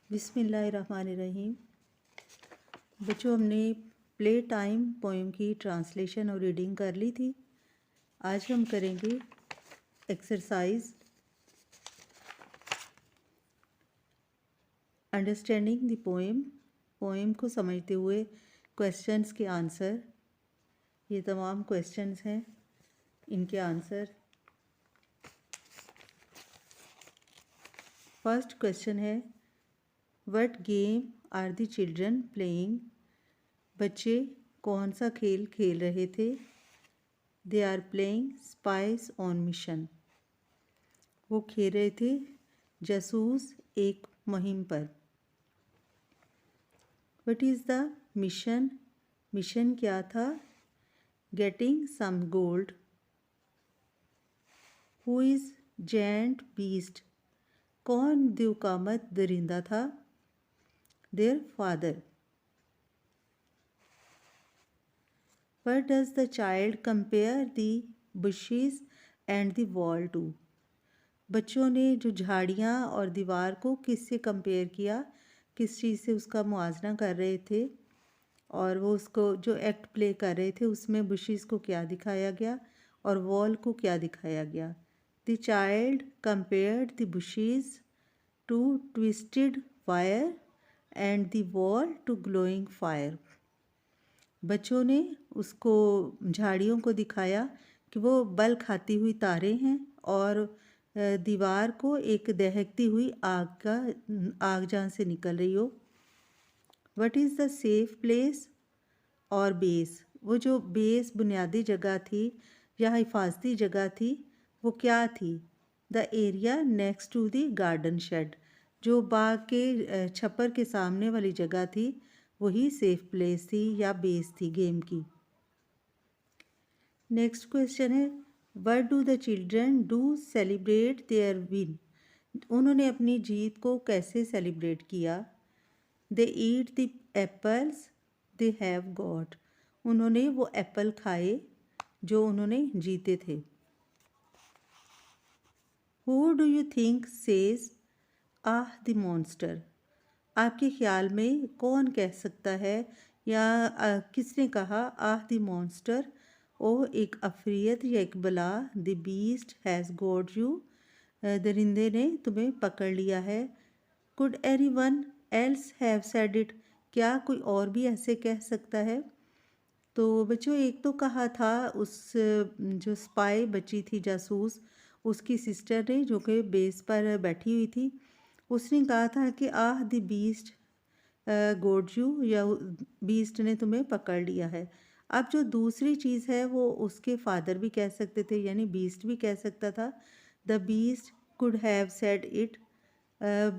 बिस्मिल्लाहिर्रहमानिर्रहीम। बच्चों, हमने प्ले टाइम पोएम की ट्रांसलेशन और रीडिंग कर ली थी। आज हम करेंगे exercise understanding the poem. Poem को समझते हुए क्वेश्चंस के आंसर। ये तमाम क्वेश्चंस हैं, इनके आंसर। फर्स्ट क्वेश्चन है, what game are the children playing? बच्चे कौन सा खेल खेल रहे थे? They are playing spies on mission. वो खेल रहे थे जासूस एक मुहिम पर। What is the mission? Mission क्या था? Getting some gold. Who is gent beast? कौन दिवकामत दरिंदा था? Their father. What does the child compare the bushes and the wall to? बच्चों ने जो झाड़ियाँ और दीवार को किससे कंपेयर किया, किस चीज़ से उसका मुआवजा कर रहे थे, और वो उसको जो एक्ट प्ले कर रहे थे उसमें बुशेस को क्या दिखाया गया और वॉल को क्या दिखाया गया। The child compared the bushes to twisted wire and the wall to glowing fire. बच्चों ने उसको झाड़ियों को दिखाया कि वो बल खाती हुई तारें हैं और दीवार को एक दहकती हुई आग जहाँ से निकल रही हो। What is the safe place और बेस? वो जो बेस बुनियादी जगह थी या हिफाजती जगह थी, वो क्या थी? The area next to the garden shed. जो बाग के छप्पर के सामने वाली जगह थी वही सेफ प्लेस थी या बेस थी गेम की। नेक्स्ट क्वेश्चन है, what do the children do celebrate their win? उन्होंने अपनी जीत को कैसे सेलिब्रेट किया? They eat the apples they have got. उन्होंने वो एप्पल खाए जो उन्होंने जीते थे। Who do you think says ah the monster? आपके ख्याल में कौन कह सकता है या किसने कहा आह द मॉन्स्टर? ओ एक अफरियत या एक बला। The beast has got you. दरिंदे ने तुम्हें पकड़ लिया है। Could anyone else have said it? क्या कोई और भी ऐसे कह सकता है? तो बच्चों, एक तो कहा था उस जो स्पाई बच्ची थी जासूस, उसकी सिस्टर ने, जो कि बेस पर बैठी हुई थी, उसने कहा था कि आह द बीस्ट गोड यू, या बीस्ट ने तुम्हें पकड़ लिया है। अब जो दूसरी चीज़ है वो उसके फादर भी कह सकते थे, यानी बीस्ट भी कह सकता था। The beast could have said it.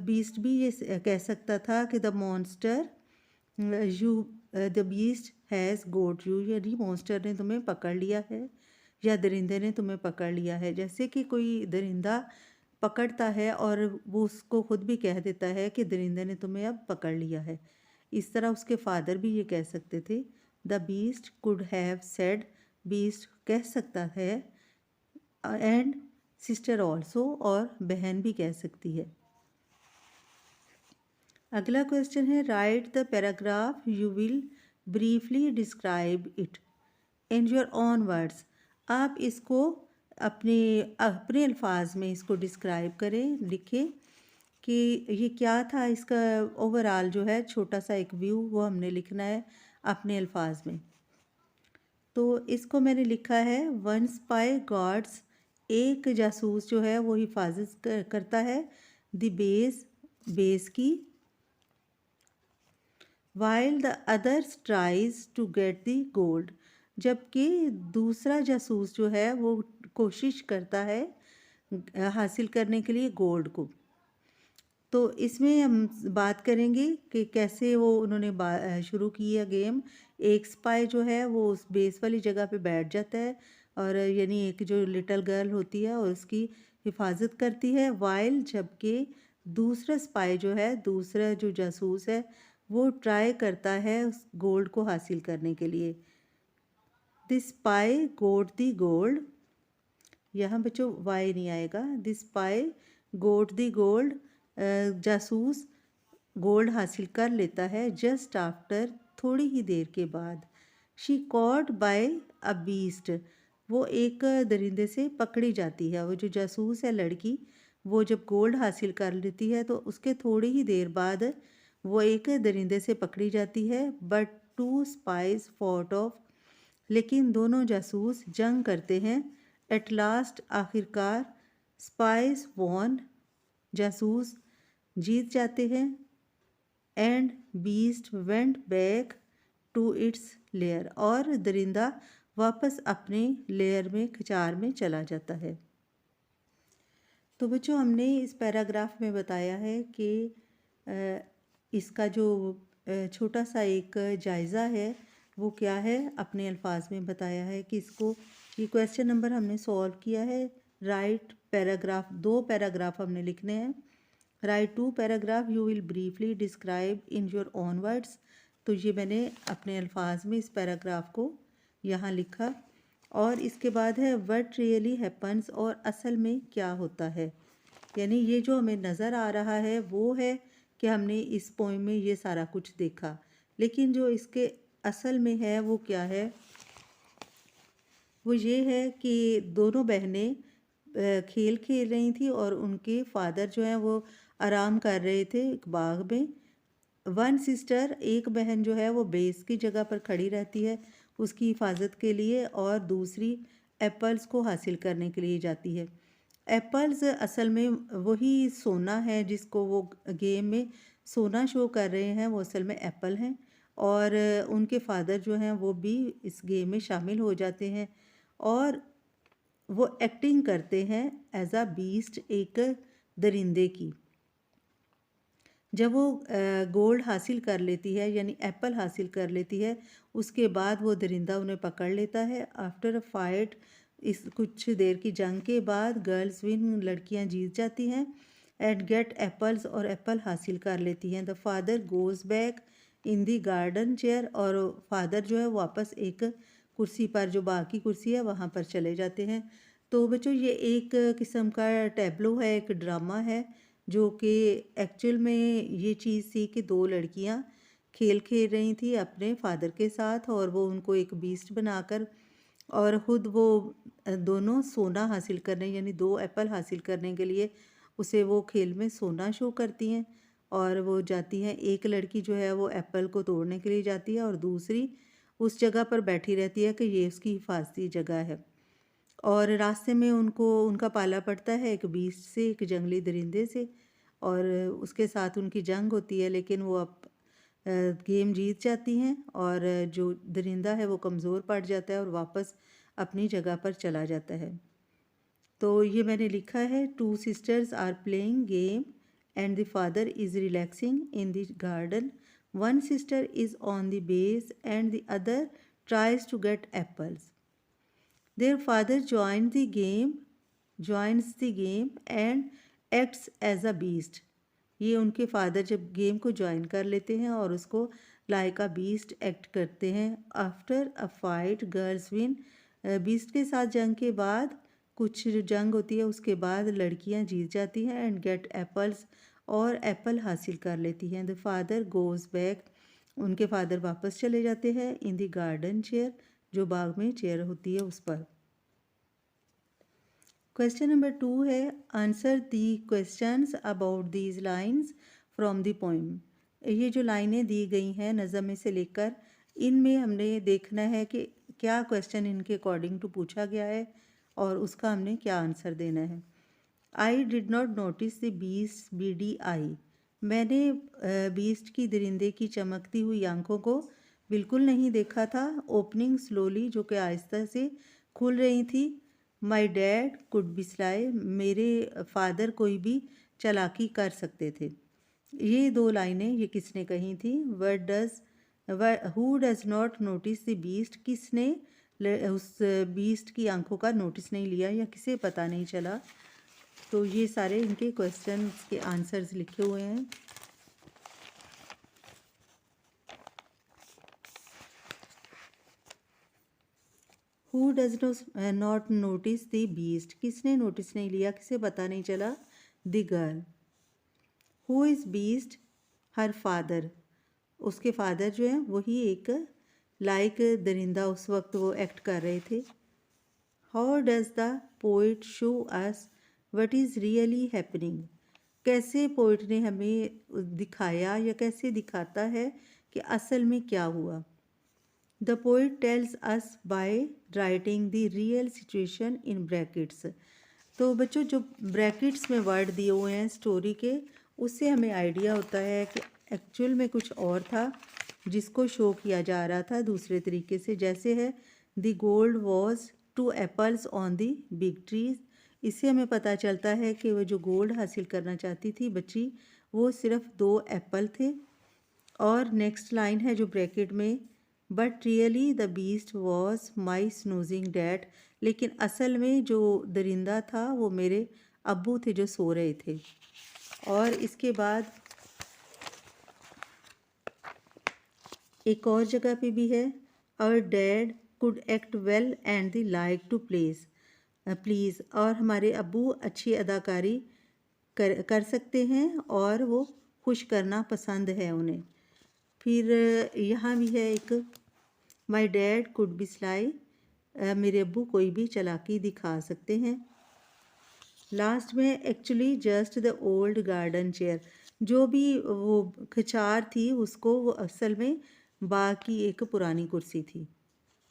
Beast भी ये कह सकता था कि the monster you the beast has got you, यानी मॉन्स्टर ने तुम्हें पकड़ लिया है या दरिंदे ने तुम्हें पकड़ लिया है। जैसे कि कोई दरिंदा पकड़ता है और वो उसको खुद भी कह देता है कि दरिंदे ने तुम्हें अब पकड़ लिया है। इस तरह उसके फादर भी ये कह सकते थे। The beast could have said, beast कह सकता है, एंड सिस्टर ऑल्सो, और बहन भी कह सकती है। अगला क्वेश्चन है, write the paragraph you will briefly describe it in your own words. आप इसको अपने अपने अल्फाज में इसको डिस्क्राइब करें, लिखें कि ये क्या था। इसका ओवरऑल जो है छोटा सा एक व्यू वो हमने लिखना है अपने अल्फाज में। तो इसको मैंने लिखा है, वन स्पाई गार्ड्स, एक जासूस जो है वो हिफाजत करता है, द बेस, बेस की, while the others tries to get the gold, जबकि दूसरा जासूस जो है वो कोशिश करता है हासिल करने के लिए गोल्ड को। तो इसमें हम बात करेंगे कि कैसे वो उन्होंने शुरू किया गेम। एक स्पाई जो है वो उस बेस वाली जगह पे बैठ जाता है, और यानी एक जो लिटिल गर्ल होती है और उसकी हिफाजत करती है, वाइल जबकि दूसरा स्पाई जो है, दूसरा जो जासूस है, वो ट्राई करता है उस गोल्ड को हासिल करने के लिए। The spy goat the gold, यहाँ बच्चों वाई नहीं आएगा। The spy goat the gold, जासूस गोल्ड हासिल कर लेता है जस्ट आफ्टर, थोड़ी ही देर के बाद। She caught by a beast, वो एक दरिंदे से पकड़ी जाती है। वो जो जासूस है लड़की, वो जब गोल्ड हासिल कर लेती है तो उसके थोड़ी ही देर बाद वो एक दरिंदे से पकड़ी जाती है। But two spies fought off, लेकिन दोनों जासूस जंग करते हैं। एट लास्ट, आखिरकार, स्पाइस वॉन, जासूस जीत जाते हैं। And beast went back to its lair, और दरिंदा वापस अपने लेयर में, खचार में चला जाता है। तो बच्चों, हमने इस पैराग्राफ में बताया है कि इसका जो छोटा सा एक जायज़ा है वो क्या है, अपने अल्फाज में बताया है कि इसको, ये क्वेश्चन नंबर हमने सॉल्व किया है। राइट पैराग्राफ, 2 पैराग्राफ हमने लिखने हैं। Right 2 paragraph you will briefly describe in your own words. तो ये मैंने अपने अल्फाज में इस पैराग्राफ को यहाँ लिखा। और इसके बाद है व्हाट रियली हैपन्स, और असल में क्या होता है। यानी ये जो हमें नज़र आ रहा है वो है कि हमने इस पोइम में ये सारा कुछ देखा, लेकिन जो इसके असल में है वो क्या है, वो ये है कि दोनों बहनें खेल खेल रही थी और उनके फादर जो हैं वो आराम कर रहे थे एक बाग में। वन सिस्टर, एक बहन जो है वो बेस की जगह पर खड़ी रहती है उसकी हिफाजत के लिए, और दूसरी एप्पल्स को हासिल करने के लिए जाती है। एप्पल्स असल में वही सोना है जिसको वो गेम में सोना शो कर रहे हैं, वो असल में एप्पल हैं। और उनके फादर जो हैं वो भी इस गेम में शामिल हो जाते हैं और वो एक्टिंग करते हैं एज अ बीस्ट, एक दरिंदे की। जब वो गोल्ड हासिल कर लेती है, यानी एप्पल हासिल कर लेती है, उसके बाद वो दरिंदा उन्हें पकड़ लेता है। आफ्टर अ फाइट, इस कुछ देर की जंग के बाद, गर्ल्स विन, लड़कियां जीत जाती हैं। एंड गेट एप्पल्स, और एप्पल हासिल कर लेती हैं। The father goes back in the garden chair, और फादर जो है वापस एक कुर्सी पर, जो बाग की कुर्सी है वहाँ पर चले जाते हैं। तो बच्चों, ये एक किस्म का टैब्लो है, एक ड्रामा है, जो कि एक्चुअल में ये चीज़ थी कि 2 लड़कियां खेल खेल रही थी अपने फादर के साथ, और वो उनको एक बीस्ट बनाकर, और ख़ुद वो दोनों सोना हासिल करने, यानी 2 एप्पल हासिल करने के लिए उसे वो खेल में सोना शो करती हैं। और वो जाती हैं, एक लड़की जो है वो एप्पल को तोड़ने के लिए जाती है और दूसरी उस जगह पर बैठी रहती है कि ये उसकी हिफाजती जगह है। और रास्ते में उनको, उनका पाला पड़ता है एक बीस्ट से, एक जंगली दरिंदे से, और उसके साथ उनकी जंग होती है, लेकिन वो अब गेम जीत जाती हैं, और जो दरिंदा है वो कमज़ोर पड़ जाता है और वापस अपनी जगह पर चला जाता है। तो ये मैंने लिखा है, 2 sisters are playing game and the father is relaxing in the garden. One sister is on the base and the other tries to get apples. Their father joins the game and acts as a beast. ये उनके father जब game को join कर लेते हैं और उसको like a beast act करते हैं। After a fight, girls win, beast के साथ जंग के बाद, कुछ जो जंग होती है उसके बाद लड़कियां जीत जाती हैं। एंड गेट एप्पल्स, और एप्पल हासिल कर लेती हैं। द फादर गोज़ बैक, उनके फादर वापस चले जाते हैं। इन द गार्डन चेयर, जो बाग में चेयर होती है उस पर। क्वेश्चन नंबर 2 है, answer the questions about these lines from the poem. ये जो लाइनें दी गई हैं नज़म में से लेकर, इनमें हमने देखना है कि क्या क्वेश्चन इनके अकॉर्डिंग टू पूछा गया है और उसका हमने क्या आंसर देना है। I did not notice the beast beady eye, मैंने बीस्ट की दरिंदे की चमकती हुई आंखों को बिल्कुल नहीं देखा था। ओपनिंग स्लोली, जो कि आहिस्ता से खुल रही थी। My dad could be sly, मेरे फादर कोई भी चालाकी कर सकते थे। ये 2 लाइनें ये किसने कही थी। Who does not notice the beast, किसने उस बीस्ट की आंखों का नोटिस नहीं लिया या किसे पता नहीं चला। तो ये सारे इनके क्वेश्चन के आंसर्स लिखे हुए हैं। Who does not notice the beast, किसने नोटिस नहीं लिया, किसे पता नहीं चला। The girl. Who is beast, her father, उसके फादर जो हैं वही एक लाइक दरिंदा उस वक्त वो एक्ट कर रहे थे। How does the poet show us what is really happening, कैसे पोइट ने हमें दिखाया या कैसे दिखाता है कि असल में क्या हुआ। The poet tells us by writing the real situation in brackets. तो बच्चों जो ब्रैकेट्स में वर्ड दिए हुए हैं स्टोरी के, उससे हमें आइडिया होता है कि एक्चुअल में कुछ और था जिसको शो किया जा रहा था दूसरे तरीके से। जैसे है the gold was 2 apples on the big trees, इससे हमें पता चलता है कि वो जो गोल्ड हासिल करना चाहती थी बच्ची, वो सिर्फ 2 एप्पल थे। और नेक्स्ट लाइन है जो ब्रैकेट में, but really the beast was my snoozing dad, लेकिन असल में जो दरिंदा था वो मेरे अब्बू थे जो सो रहे थे। और इसके बाद एक और जगह पे भी है, our dad could act well and they like to please, और हमारे अब्बू अच्छी अदाकारी कर सकते हैं और वो खुश करना पसंद है उन्हें। फिर यहाँ भी है एक, my dad could be sly, मेरे अब्बू कोई भी चालाकी दिखा सकते हैं। लास्ट में actually just the old garden chair, जो भी वो खिचार थी उसको वो असल में बाग की एक पुरानी कुर्सी थी।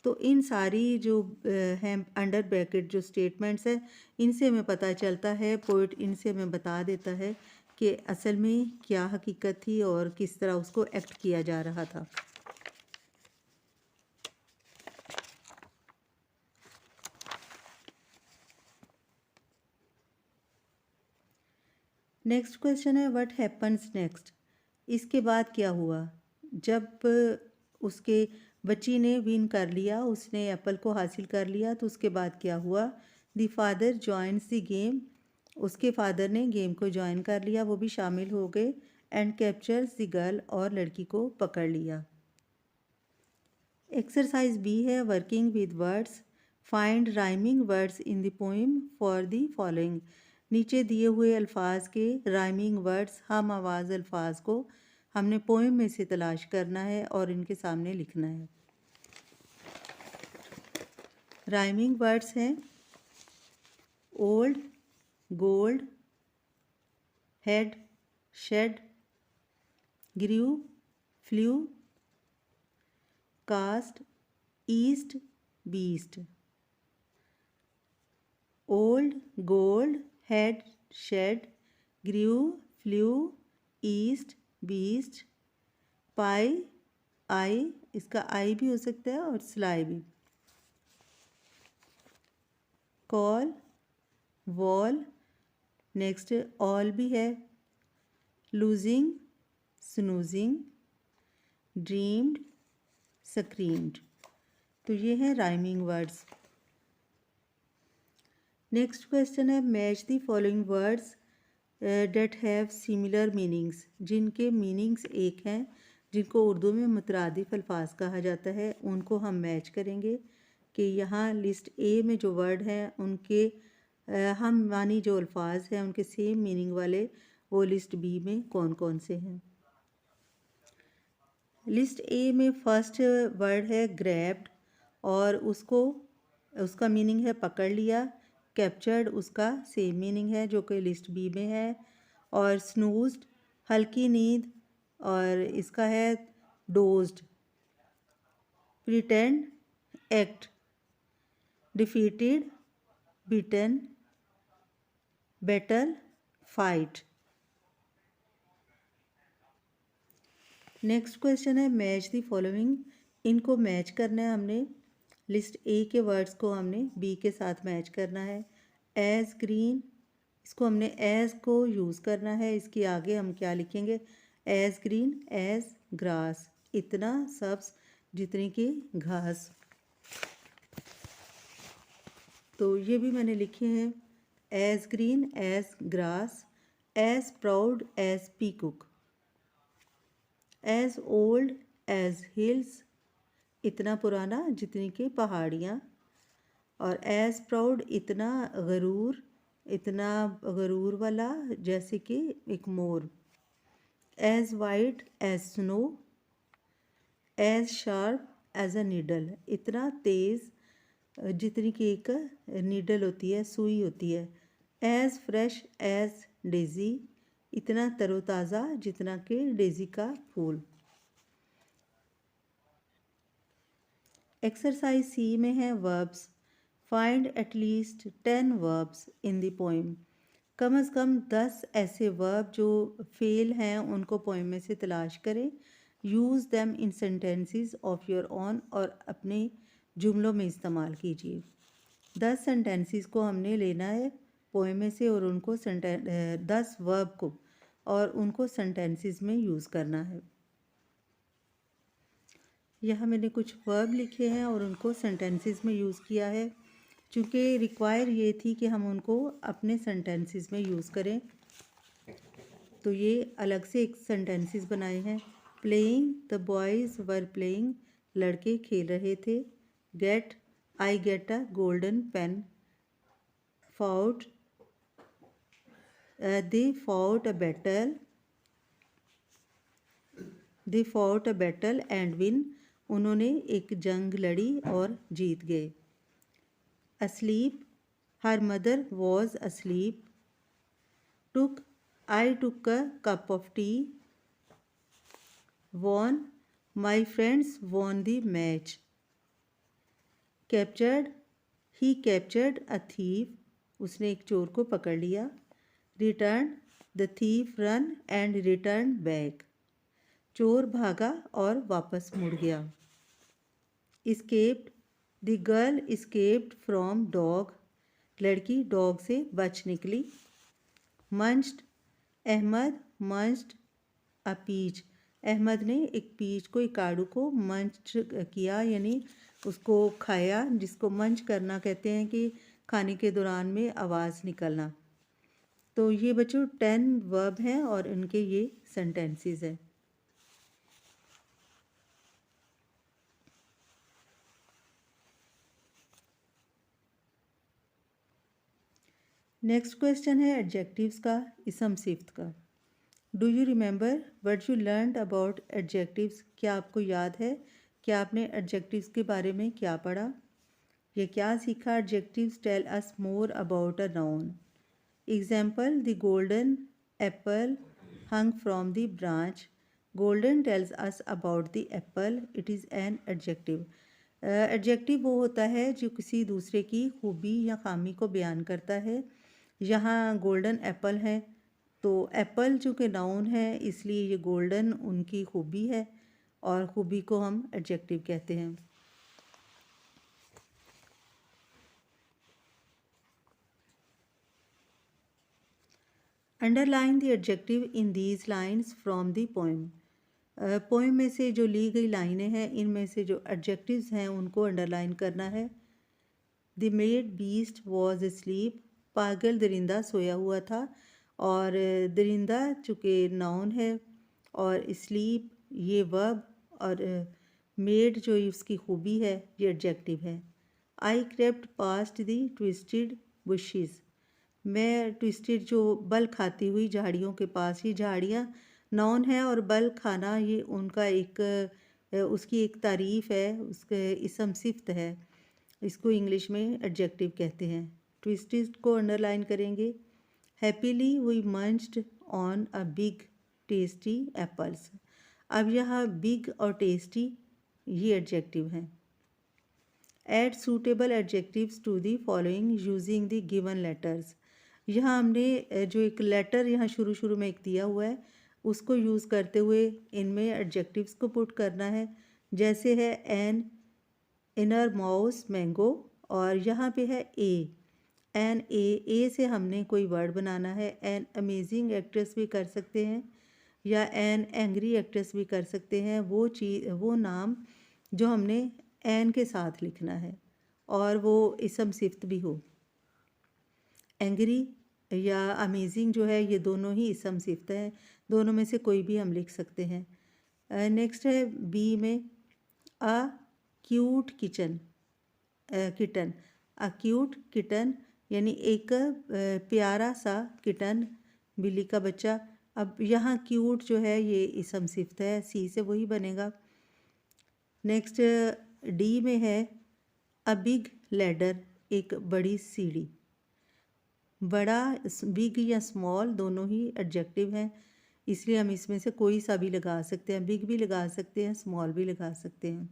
तो इन सारी जो हैं अंडर ब्रैकेट जो स्टेटमेंट्स हैं, इनसे हमें पता चलता है, पोइट इनसे हमें बता देता है कि असल में क्या हकीकत थी और किस तरह उसको एक्ट किया जा रहा था। नेक्स्ट क्वेश्चन है व्हाट हैपन्स नेक्स्ट, इसके बाद क्या हुआ। जब उसके बच्ची ने विन कर लिया, उसने एप्पल को हासिल कर लिया, तो उसके बाद क्या हुआ। The father joins the game, उसके फादर ने गेम को ज्वाइन कर लिया, वो भी शामिल हो गए। एंड कैप्चर्स द गर्ल, और लड़की को पकड़ लिया। एक्सरसाइज बी है working with words, find rhyming words in the poem for the following. नीचे दिए हुए अल्फाज के राइमिंग वर्ड्स, हम आवाज़ अल्फाज को हमने पोइम में से तलाश करना है और इनके सामने लिखना है। राइमिंग वर्ड्स हैं old, gold, head, shed, grew, flew, cast, east, beast. Old, gold, head, shed, grew, flew, east, beast. Pie, I, इसका आई भी हो सकता है और स्लाई भी। कॉल, वॉल, नेक्स्ट ऑल भी है। Losing, snoozing, dreamed, screamed. तो ये है राइमिंग वर्ड्स। नेक्स्ट क्वेश्चन है match the following words that have similar meanings, जिनके मीनिंग्स एक हैं, जिनको उर्दू में मुतरादिफ अल्फाज कहा जाता है, उनको हम मैच करेंगे कि यहाँ लिस्ट ए में जो वर्ड हैं उनके हम मानी जो अल्फाज हैं उनके सेम मीनिंग वाले वो लिस्ट बी में कौन कौन से हैं। लिस्ट ए में फर्स्ट वर्ड है ग्रैब्ड, और उसका मीनिंग है पकड़ लिया। कैप्चर्ड उसका सेम मीनिंग है जो कि लिस्ट बी में है। और स्नूज्ड हल्की नींद, और इसका है dozed. Pretend act, defeated beaten, battle fight. Next question है मैच दी फॉलोइंग, इनको मैच करना है हमने। लिस्ट ए के वर्ड्स को हमने बी के साथ मैच करना है। एज ग्रीन, इसको हमने एज को यूज़ करना है, इसके आगे हम क्या लिखेंगे, एज ग्रीन एज ग्रास, इतना सब्ज जितनी की घास। तो ये भी मैंने लिखे हैं, as green as grass, as proud as peacock, as old as hills, इतना पुराना जितनी की पहाड़ियाँ। और एज प्राउड इतना गरूर वाला जैसे कि एक मोर। As white as snow, as sharp as a needle, इतना तेज़ जितनी कि एक नीडल होती है, सुई होती है। एज फ्रेश एज डेज़ी, इतना तरोताज़ा जितना कि डेज़ी का फूल। एक्सरसाइज सी में है verbs. Find at least 10 verbs in the poem. कम से कम 10 ऐसे वर्ब जो फेल हैं उनको पोइम में से तलाश करें। Use them in sentences of your own, और अपने जुमलों में इस्तेमाल कीजिए। 10 सेंटेंसेस को हमने लेना है पोइम में से और उनको 10 वर्ब को और उनको सेंटेंसेस में यूज़ करना है। यहाँ मैंने कुछ वर्ब लिखे हैं और उनको सेंटेंसेस में यूज़ किया है, चूँकि रिक्वायर ये थी कि हम उनको अपने सेंटेंसेस में यूज़ करें, तो ये अलग से एक सेंटेंसेस बनाए हैं। Playing, the boys were playing, लड़के खेल रहे थे। Get, I get a golden pen. Fought, they fought a battle, they fought a battle and win, उन्होंने एक जंग लड़ी और जीत गए। asleep, her mother was asleep. Took, I took a cup of tea. Won, my friends won the match. Captured, he captured a thief, उसने एक चोर को पकड़ लिया। Returned, the thief ran and returned back, चोर भागा और वापस मुड़ गया। Escaped, the girl escaped from dog, लड़की डॉग से बच निकली। मंच्ड, अहमद मंच्ड अ पीच, अहमद ने एक पीच को, एक आड़ू को मंच किया, यानी उसको खाया, जिसको मंच करना कहते हैं कि खाने के दौरान में आवाज़ निकलना। तो ये बच्चों 10 वर्ब हैं और इनके ये सेंटेंसेस हैं। नेक्स्ट क्वेश्चन है एडजेक्टिव्स का, इसम सिफ्त का। Do you remember what you learned about adjectives, क्या आपको याद है कि आपने एडजेक्टिव्स के बारे में क्या पढ़ा या क्या सीखा। Adjectives tell us more about a noun. Example, the golden apple hung from the branch, golden tells us about the apple, it is an adjective. Adjective वो होता है जो किसी दूसरे की खूबी या खामी को बयान करता है। यहाँ गोल्डन एप्पल है, तो एप्पल चूँकि नाउन है इसलिए ये गोल्डन उनकी खूबी है और खूबी को हम एडजेक्टिव कहते हैं। Underline the adjective in these lines from the poem. Poem में से जो ली गई लाइनें हैं इनमें से जो एडजेक्टिव्स हैं उनको अंडरलाइन करना है। The made beast was sleep, पागल दरिंदा सोया हुआ था, और दरिंदा चूँकि नाउन है और स्लीप ये वर्ब, और मेड जो उसकी खूबी है ये एडजेक्टिव है। I crept past the twisted bushes, मैं ट्विस्टेड जो बल खाती हुई झाड़ियों के पास, ही झाड़ियाँ नाउन है और बल खाना ये उनका एक उसकी एक तारीफ़ है, उसके इसम सिफ्त है, इसको इंग्लिश में एडजेक्टिव कहते हैं। ट्विस्टेड को अंडरलाइन करेंगे। Happily we munched on a big tasty apples, अब यहाँ बिग और टेस्टी ये एडजेक्टिव हैं। Add suitable adjectives to the following using the given letters, यहाँ हमने जो एक लेटर यहाँ शुरू में एक दिया हुआ है उसको यूज़ करते हुए इनमें एडजेक्टिव्स को पुट करना है। जैसे है एन इनर माउस मैंगो, और यहाँ पे है एन ए से हमने कोई वर्ड बनाना है। एन अमेजिंग एक्ट्रेस भी कर सकते हैं या एन एंग्री एक्ट्रेस भी कर सकते हैं। वो नाम जो हमने एन के साथ लिखना है और वो इसम सिफ्त भी हो। एंग्री या अमेजिंग जो है ये दोनों ही इसम सिफ्त हैं, दोनों में से कोई भी हम लिख सकते हैं। नेक्स्ट है बी में a cute kitten, a cute kitten यानी एक प्यारा सा किटन, बिल्ली का बच्चा। अब यहाँ क्यूट जो है ये इसम सिफ्त है, सी से वही बनेगा। नेक्स्ट डी में है अ बिग लैडर, एक बड़ी सीढ़ी। बड़ा बिग या स्मॉल दोनों ही एडजेक्टिव हैं, इसलिए हम इसमें से कोई सा भी लगा सकते हैं, बिग भी लगा सकते हैं, स्मॉल भी लगा सकते हैं।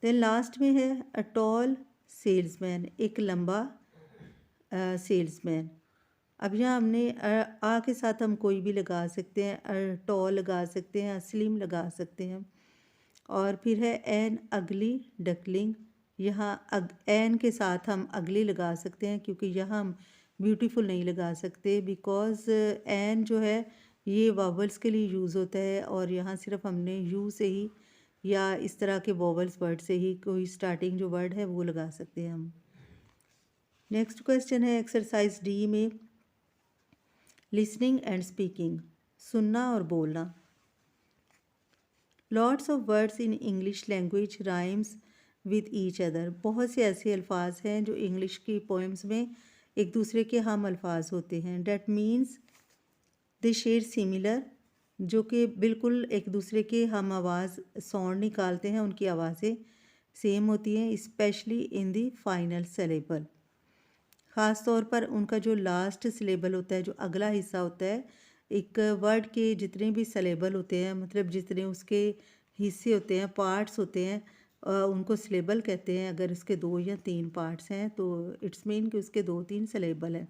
देन लास्ट में है अ टॉल सेल्समैन, एक लंबा सेल्समैन। अब यहाँ हमने आ के साथ हम कोई भी लगा सकते हैं, टॉल लगा सकते हैं, स्लिम लगा सकते हैं। और फिर है एन अगली डकलिंग, यहाँ एन के साथ हम अगली लगा सकते हैं, क्योंकि यहाँ हम ब्यूटीफुल नहीं लगा सकते, बिकॉज़ एन जो है ये वावल्स के लिए यूज़ होता है, और यहाँ सिर्फ हमने यू से ही या इस तरह के वॉवल्स वर्ड से ही कोई स्टार्टिंग जो वर्ड है वो लगा सकते हैं हम। नेक्स्ट क्वेश्चन है एक्सरसाइज डी में लिसनिंग एंड स्पीकिंग, सुनना और बोलना। Lots of words in English language rhymes with each other, बहुत से ऐसे अल्फाज हैं जो इंग्लिश की पोइम्स में एक दूसरे के हम अल्फाज होते हैं। That means they share similar, जो कि बिल्कुल एक दूसरे के हम आवाज़ साउंड निकालते हैं, उनकी आवाज़ें सेम होती हैं, specially in the final syllable. ख़ास तौर पर उनका जो लास्ट सिलेबल होता है, जो अगला हिस्सा होता है, एक वर्ड के जितने भी सिलेबल होते हैं, मतलब जितने उसके हिस्से होते हैं, पार्ट्स होते हैं, उनको सिलेबल कहते हैं। अगर उसके 2 या 3 पार्ट्स हैं तो इट्स मीन कि उसके 2-3 सिलेबल हैं।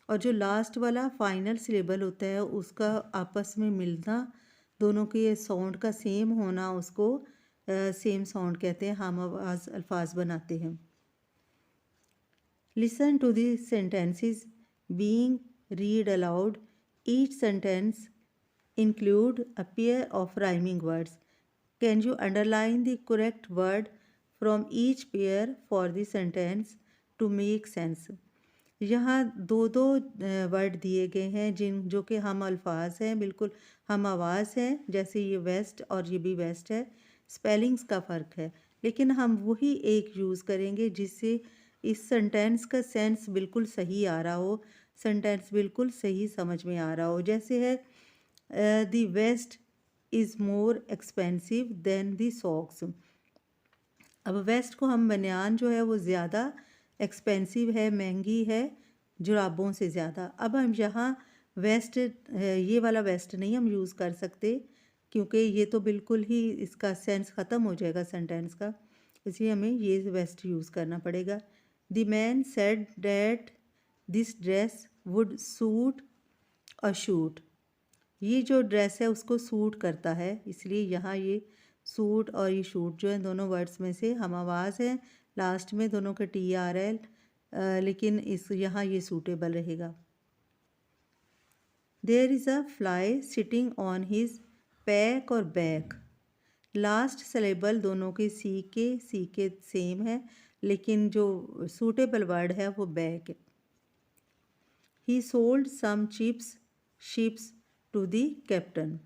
और जो लास्ट वाला फाइनल सिलेबल होता है उसका आपस में मिलना, दोनों के साउंड का सेम होना, उसको सेम साउंड कहते हैं, हम आवाज़ अल्फाज बनाते हैं। Listen to the sentences being read aloud. Each sentence include a pair of rhyming words. Can you underline the correct word from each pair for the sentence to make sense? यहाँ दो दो वर्ड दिए गए हैं जो कि हम अल्फाज हैं, बिल्कुल हम आवाज़ हैं, जैसे ये वेस्ट और ये भी वेस्ट है, स्पेलिंग्स का फ़र्क है, लेकिन हम वही एक यूज़ करेंगे जिससे इस सेंटेंस का सेंस बिल्कुल सही आ रहा हो, सेंटेंस बिल्कुल सही समझ में आ रहा हो। जैसे है the vest is more expensive than the socks. अब वेस्ट को हम बनियान जो है वो ज़्यादा एक्सपेंसिव है, महंगी है जुराबों से ज़्यादा। अब हम यहाँ वेस्ट ये वाला वेस्ट नहीं हम यूज़ कर सकते, क्योंकि ये तो बिल्कुल ही इसका सेंस ख़त्म हो जाएगा सेंटेंस का, इसलिए हमें ये वेस्ट यूज़ करना पड़ेगा। The man said that this dress would suit a shoot, ये जो ड्रेस है उसको सूट करता है, इसलिए यहाँ ये सूट और ये शूट जो है दोनों वर्ड्स में से हम आवाज़ है, लास्ट में दोनों का टी आ रहा है, लेकिन इस यहाँ ये सूटेबल रहेगा। There is a fly sitting on his pack और बैक, लास्ट सिलेबल दोनों के सी के सेम है, लेकिन जो सूटेबल वर्ड है वो बैक है। He sold some ships to the captain,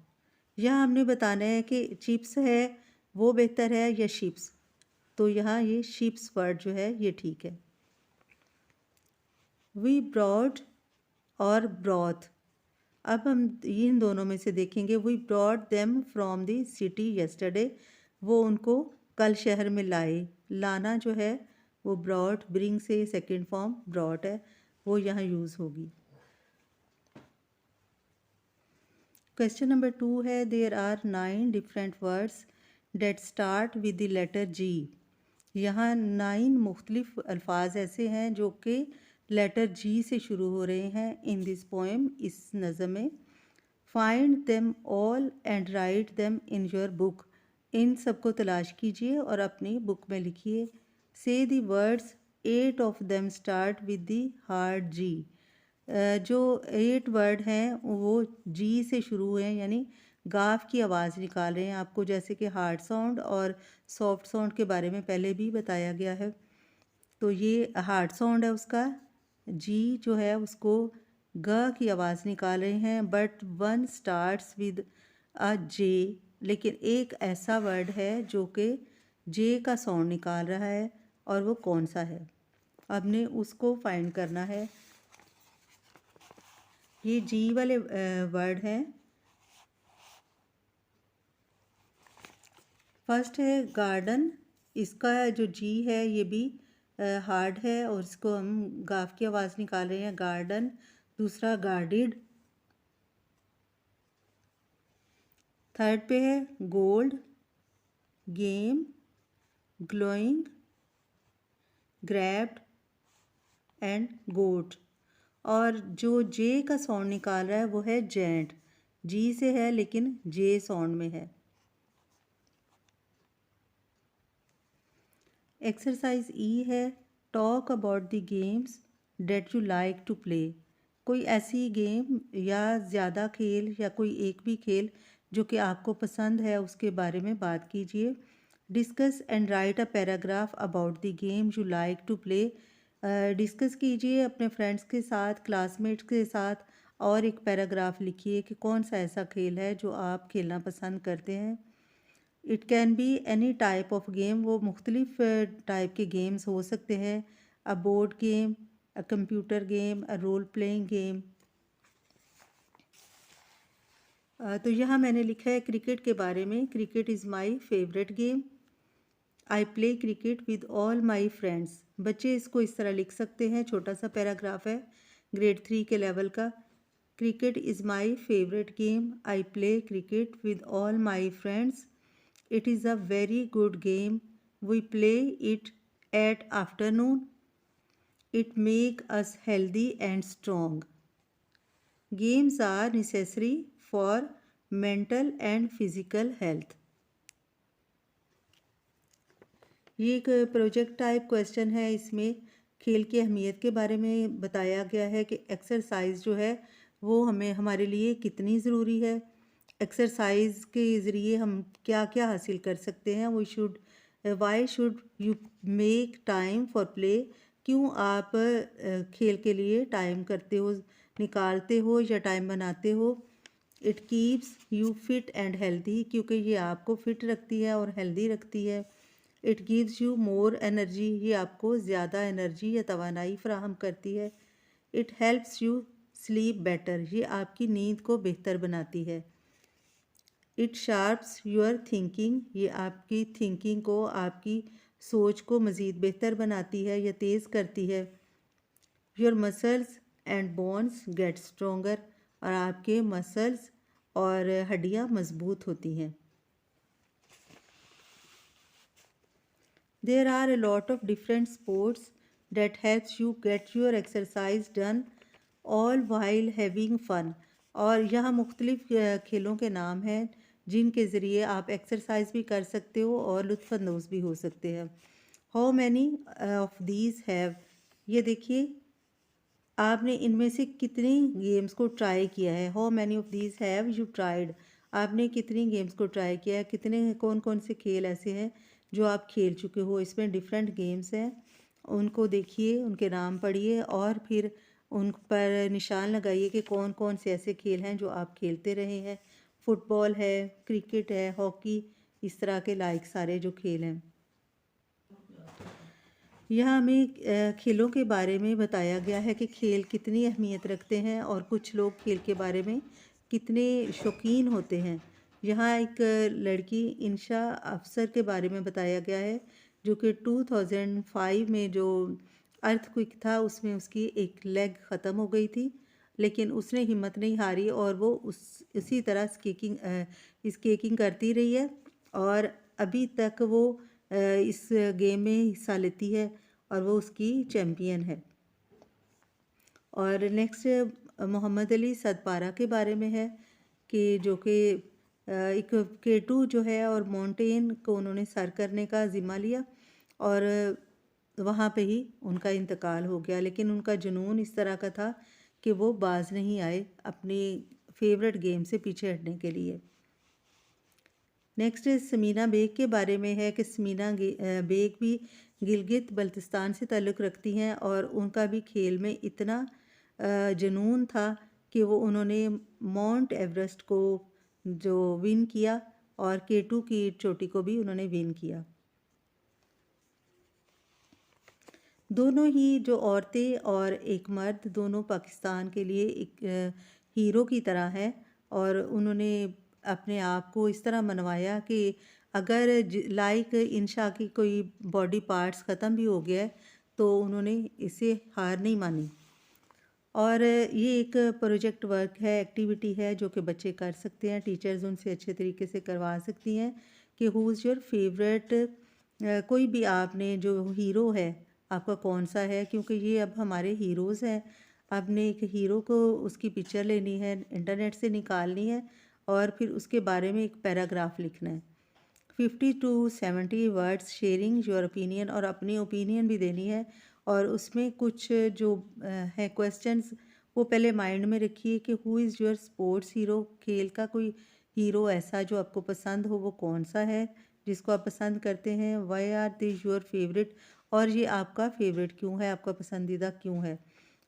यहाँ हमने बताना है कि चिप्स है वो बेहतर है या शिप्स, तो यहाँ ये शिप्स वर्ड जो है ये ठीक है। वी ब्रॉड और ब्रॉथ, अब हम इन दोनों में से देखेंगे। We brought them from the city yesterday, वो उनको कल शहर में लाए, लाना जो है वो ब्रॉड, ब्रिंग से सेकेंड फॉर्म ब्रॉड है, वो यहाँ यूज़ होगी। क्वेश्चन नंबर 2 है there are 9 different words that start with the letter G, यहाँ 9 मुख्तलिफ अल्फाज ऐसे हैं जो कि लेटर जी से शुरू हो रहे हैं इन दिस पोएम, इस नज़म में। Find them all and write them in your book, इन सबको तलाश कीजिए और अपनी बुक में लिखिए। Say the words 8 of them start with the hard G, जो 8 वर्ड हैं वो जी से शुरू हुए हैं, यानी गाफ की आवाज़ निकाल रहे हैं। आपको जैसे कि हार्ड साउंड और सॉफ्ट साउंड के बारे में पहले भी बताया गया है, तो ये हार्ड साउंड है उसका, जी जो है उसको ग की आवाज़ निकाल रहे हैं। But one starts with a J, लेकिन एक ऐसा वर्ड है जो कि जे का साउंड निकाल रहा है, और वो कौन सा है, हमने उसको फाइंड करना है। ये जी वाले वर्ड हैं। फर्स्ट है गार्डन, इसका जो जी है ये भी हार्ड है और इसको हम गाफ की आवाज़ निकाल रहे हैं, गार्डन। दूसरा गार्डिड। थर्ड पे है gold, game, glowing, grabbed and goat. और जो जे का साउंड निकाल रहा है वो है जेंट। जी से है लेकिन जे साउंड में है। एक्सरसाइज ई है talk about the games that you like to play. कोई ऐसी गेम या ज़्यादा खेल या कोई एक भी खेल जो कि आपको पसंद है उसके बारे में बात कीजिए। Discuss and write a paragraph about the game you like to play. Discuss कीजिए अपने फ्रेंड्स के साथ, क्लासमेट्स के साथ, और एक पैराग्राफ लिखिए कि कौन सा ऐसा खेल है जो आप खेलना पसंद करते हैं। It can be any type of game, वो मुख्तलिफ टाइप के गेम्स हो सकते हैं। A board game, a computer game, a role playing game. तो यहाँ मैंने लिखा है क्रिकेट के बारे में, cricket is my favourite game. I play cricket with all my friends. बच्चे इसको इस तरह लिख सकते हैं, छोटा सा पैराग्राफ है ग्रेड 3 के लेवल का। Cricket is my favourite game, I play cricket with all my friends. It is a very good game. We play it at afternoon. It make us healthy and strong. Games are necessary for mental and physical health. ये एक project type question है। इसमें खेल की अहमियत के बारे में बताया गया है कि एक्सरसाइज जो है वो हमें हमारे लिए कितनी ज़रूरी है। एक्सरसाइज के ज़रिए हम क्या क्या हासिल कर सकते हैं। Why should you make time for play. क्यों आप खेल के लिए टाइम करते हो, निकालते हो या टाइम बनाते हो। It keeps you fit and healthy, क्योंकि ये आपको फिट रखती है और हेल्दी रखती है। It gives you more energy, ये आपको ज़्यादा एनर्जी या तवानाई फराहम करती है। It helps you sleep better, ये आपकी नींद को बेहतर बनाती है। इट शार्प्स योर थिंकिंग, ये आपकी थिंकिंग को, आपकी सोच को मज़ीद बेहतर बनाती है या तेज़ करती है। Your muscles and bones get stronger, और आपके मसल्स और हड्डियाँ मजबूत होती हैं। There are a lot of different sports that helps you get your exercise done all while having fun. और यहाँ मुख्तलिफ खेलों के नाम हैं जिनके ज़रिए आप एक्सरसाइज भी कर सकते हो और लुत्फ़अंदोज़ भी हो सकते हैं। How many of these have, ये देखिए आपने इनमें से कितनी गेम्स को ट्राई किया है। How many of these have you tried, आपने कितनी गेम्स को ट्राई किया है, कितने कौन कौन से खेल ऐसे हैं जो आप खेल चुके हो। इसमें डिफरेंट गेम्स हैं, उनको देखिए, उनके नाम पढ़िए और फिर उन पर निशान लगाइए कि कौन कौन से ऐसे खेल हैं जो आप खेलते रहे हैं। फुटबॉल है, क्रिकेट है, हॉकी, इस तरह के लाइक सारे जो खेल हैं। यहाँ हमें खेलों के बारे में बताया गया है कि खेल कितनी अहमियत रखते हैं और कुछ लोग खेल के बारे में कितने शौकीन होते हैं। यहाँ एक लड़की इंशा अफसर के बारे में बताया गया है जो कि 2005 में जो अर्थक्वेक था उसमें उसकी एक लेग ख़त्म हो गई थी, लेकिन उसने हिम्मत नहीं हारी और वो उसी तरह स्केटिंग करती रही है और अभी तक वो इस गेम में हिस्सा लेती है और वो उसकी चैम्पियन है। और नेक्स्ट मोहम्मद अली सदपारा के बारे में है कि जो कि एक केटू जो है और माउंटेन को उन्होंने सर करने का ज़िम्मा लिया और वहाँ पे ही उनका इंतकाल हो गया, लेकिन उनका जुनून इस तरह का था कि वो बाज नहीं आए अपनी फेवरेट गेम से पीछे हटने के लिए। नेक्स्ट समीना बेग के बारे में है कि समीना बेग भी गिलगित बल्तिस्तान से ताल्लुक़ रखती हैं और उनका भी खेल में इतना जुनून था कि वो उन्होंने माउंट एवरेस्ट को जो विन किया और केटू की चोटी को भी उन्होंने विन किया। दोनों ही जो औरतें और एक मर्द दोनों पाकिस्तान के लिए एक हीरो की तरह है और उन्होंने अपने आप को इस तरह मनवाया कि अगर लाइक इंशा की कोई बॉडी पार्ट्स ख़त्म भी हो गया है तो उन्होंने इसे हार नहीं मानी। और ये एक प्रोजेक्ट वर्क है, एक्टिविटी है जो कि बच्चे कर सकते हैं, टीचर्स उनसे अच्छे तरीके से करवा सकती हैं कि हु इज़ योर फेवरेट, कोई भी आपने जो हीरो है आपका कौन सा है, क्योंकि ये अब हमारे हीरोज़ हैं। आपने एक हीरो को उसकी पिक्चर लेनी है, इंटरनेट से निकालनी है और फिर उसके बारे में एक पैराग्राफ लिखना है। 50 to 70 words sharing your opinion, और अपनी ओपिनियन भी देनी है। और उसमें कुछ जो है क्वेश्चंस वो पहले माइंड में रखिए कि who is your sports hero, खेल का कोई हीरो ऐसा जो आपको पसंद हो वो कौन सा है जिसको आप पसंद करते हैं। Why are they your favourite, और ये आपका फेवरेट क्यों है, आपका पसंदीदा क्यों है।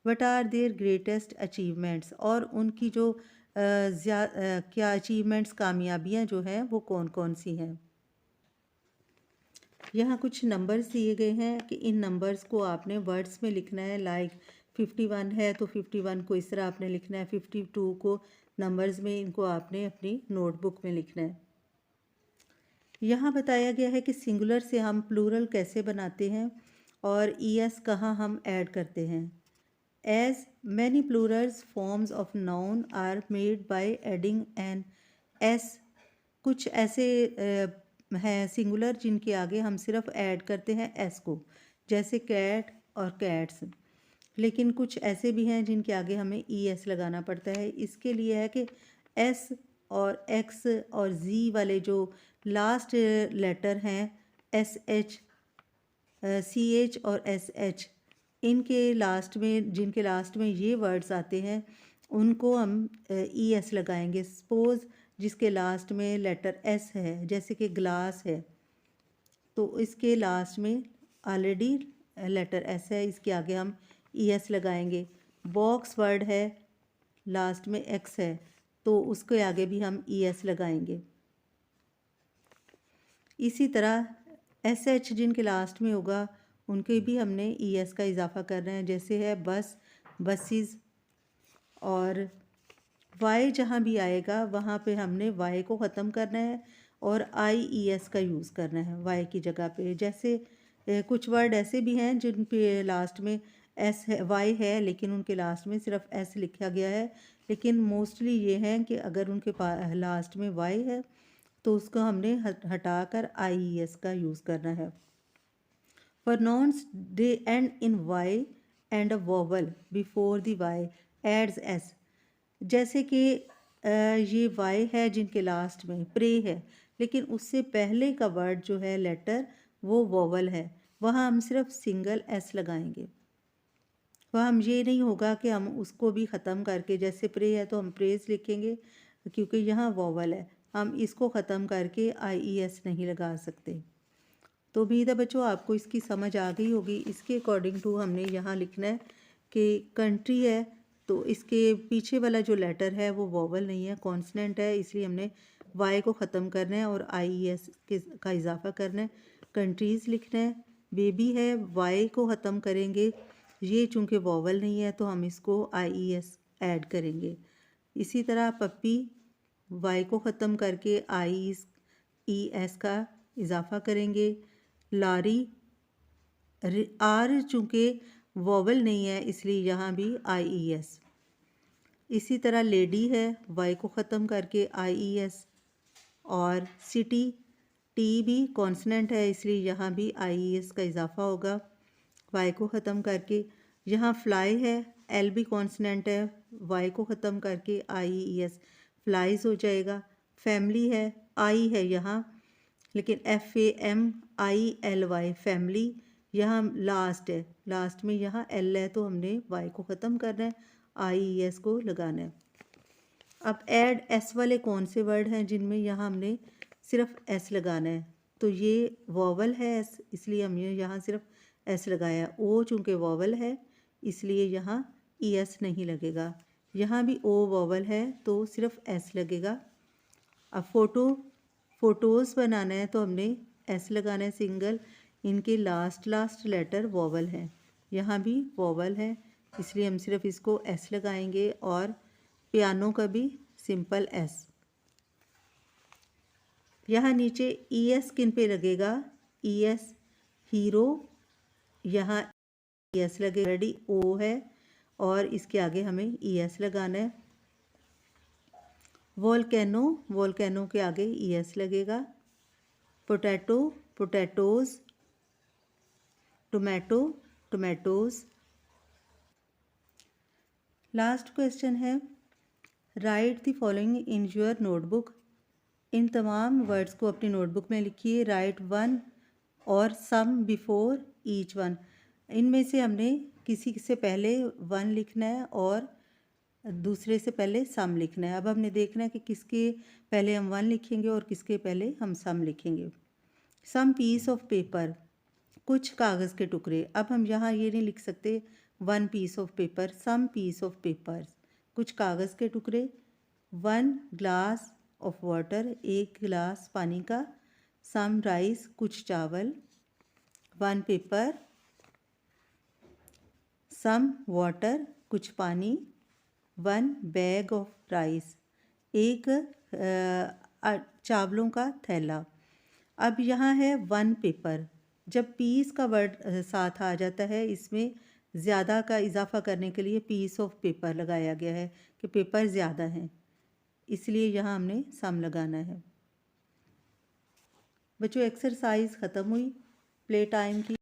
What are their greatest achievements, और उनकी जो क्या अचीवमेंट्स, कामयाबियाँ जो हैं वो कौन कौन सी हैं। यहाँ कुछ नंबर्स दिए गए हैं कि इन नंबर्स को आपने वर्ड्स में लिखना है। लाइक 51 है तो 51 को इस तरह आपने लिखना है, 52 को नंबर्स में इनको आपने अपनी नोटबुक में लिखना है। यहाँ बताया गया है कि सिंगुलर से हम प्लूरल कैसे बनाते हैं और ईएस कहाँ हम ऐड करते हैं। As many plurals forms of noun are made by adding an s, कुछ ऐसे हैं सिंगुलर जिनके आगे हम सिर्फ ऐड करते हैं एस को, जैसे कैट और कैट्स। लेकिन कुछ ऐसे भी हैं जिनके आगे हमें ई एस लगाना पड़ता है। इसके लिए है कि एस और एक्स और जी वाले जो लास्ट लेटर हैं, एस एच, सी एच और एस एच, इनके लास्ट में, जिनके लास्ट में ये वर्ड्स आते हैं उनको हम ई एस लगाएंगे। सपोज़ जिसके लास्ट में लेटर एस है, जैसे कि ग्लास है तो इसके लास्ट में ऑलरेडी लेटर एस है, इसके आगे हम ई एस लगाएंगे। बॉक्स वर्ड है, लास्ट में एक्स है तो उसके आगे भी हम ई एस लगाएंगे। इसी तरह एस एच जिनके लास्ट में होगा उनके भी हमने ई एस का इजाफा करना है, जैसे है बस, बसेस। और वाई जहाँ भी आएगा वहाँ पे हमने वाई को ख़त्म करना है और आई ई एस का यूज़ करना है वाई की जगह पे। जैसे कुछ वर्ड ऐसे भी हैं जिन पे लास्ट में एस है, वाई है, लेकिन उनके लास्ट में सिर्फ एस लिखा गया है। लेकिन मोस्टली ये हैं कि अगर उनके लास्ट में वाई है तो उसको हमने हटाकर आई ई एस का यूज़ करना है। For nouns they end in Y and a vowel before the Y adds S, जैसे कि ये वाई है जिनके लास्ट में प्रे है, लेकिन उससे पहले का वर्ड जो है लेटर वो वोवल है, वहाँ हम सिर्फ सिंगल एस लगाएंगे। वहाँ हम ये नहीं होगा कि हम उसको भी ख़त्म करके, जैसे प्रे है तो हम प्रेज लिखेंगे क्योंकि यहाँ वोवल है, हम इसको ख़त्म करके आई ई एस नहीं लगा सकते। तो उम्मीद है बच्चों आपको इसकी समझ आ गई होगी। इसके अकॉर्डिंग टू हमने यहाँ लिखना है कि कंट्री है तो इसके पीछे वाला जो लेटर है वो वोवल नहीं है, कॉन्सनेंट है, इसलिए हमने वाई को ख़त्म करना है और आई ई एस का इजाफा करना है। कंट्रीज़ लिखना है। बेबी है, वाई को ख़त्म करेंगे, ये चूँकि वोवल नहीं है तो हम इसको आई ई एस ऐड करेंगे। इसी तरह पप्पी, वाई को ख़त्म करके आई ई एस का इजाफा करेंगे। लारी, आर चूँकि वोवल नहीं है इसलिए यहाँ भी आई ई एस। इसी तरह लेडी है, वाई को ख़त्म करके आई ई एस। और सिटी, टी भी कॉन्सनेंट है इसलिए यहाँ भी आई ई एस का इजाफा होगा वाई को ख़त्म करके। यहाँ फ्लाई है, एल भी कॉन्सनेंट है, वाई को ख़त्म करके आई ई एस फ्लाइज हो जाएगा। फैमिली है, आई है यहाँ, लेकिन F A M I L Y family, यहाँ लास्ट है, लास्ट में यहाँ एल है तो हमने वाई को ख़त्म करना है, आई ई एस को लगाना है। अब ऐड एस वाले कौन से वर्ड हैं जिनमें यहाँ हमने सिर्फ एस लगाना है, तो ये वोवल है एस, इसलिए हमने यहाँ सिर्फ एस लगाया। ओ चूँकि वोवल है इसलिए यहाँ ई एस नहीं लगेगा। यहाँ भी ओ वोवल है तो सिर्फ एस लगेगा। अब फ़ोटोज़ बनाना है तो हमने एस लगाना है सिंगल, इनके लास्ट लेटर वोवल हैं, यहाँ भी वोवल है इसलिए हम सिर्फ इसको एस लगाएंगे। और पियानो का भी सिंपल एस। यहाँ नीचे ई एस किन पे लगेगा, ई एस हीरो, यहाँ ई एस लगेगा, रेडी ओ है और इसके आगे हमें ई एस लगाना है। वोल्केनो, वोल्केनो के आगे ई एस लगेगा। Potato, potatoes, tomato, tomatoes. Last question है, write the following in your notebook. इन तमाम वर्ड्स को अपनी नोटबुक में लिखिए। राइट वन और सम बिफोर ईच वन। इनमें से हमने किसी से पहले वन लिखना है और दूसरे से पहले सम लिखना है। अब हमने देखना है कि किसके पहले हम वन लिखेंगे और किसके पहले हम सम लिखेंगे। सम पीस ऑफ पेपर, कुछ कागज़ के टुकड़े। अब हम यहाँ ये नहीं लिख सकते one piece of paper, some piece of papers, कुछ कागज़ के टुकड़े। वन ग्लास ऑफ वाटर, एक गिलास पानी का। सम राइस, कुछ चावल। वन पेपर, सम वाटर, कुछ पानी। वन बैग ऑफ राइस, एक चावलों का थैला। अब यहाँ है वन पेपर। जब पीस का वर्ड साथ आ जाता है, इसमें ज़्यादा का इजाफा करने के लिए पीस ऑफ पेपर लगाया गया है कि पेपर ज़्यादा हैं, इसलिए यहाँ हमने सम लगाना है। बच्चों एक्सरसाइज ख़त्म हुई, प्ले टाइम की।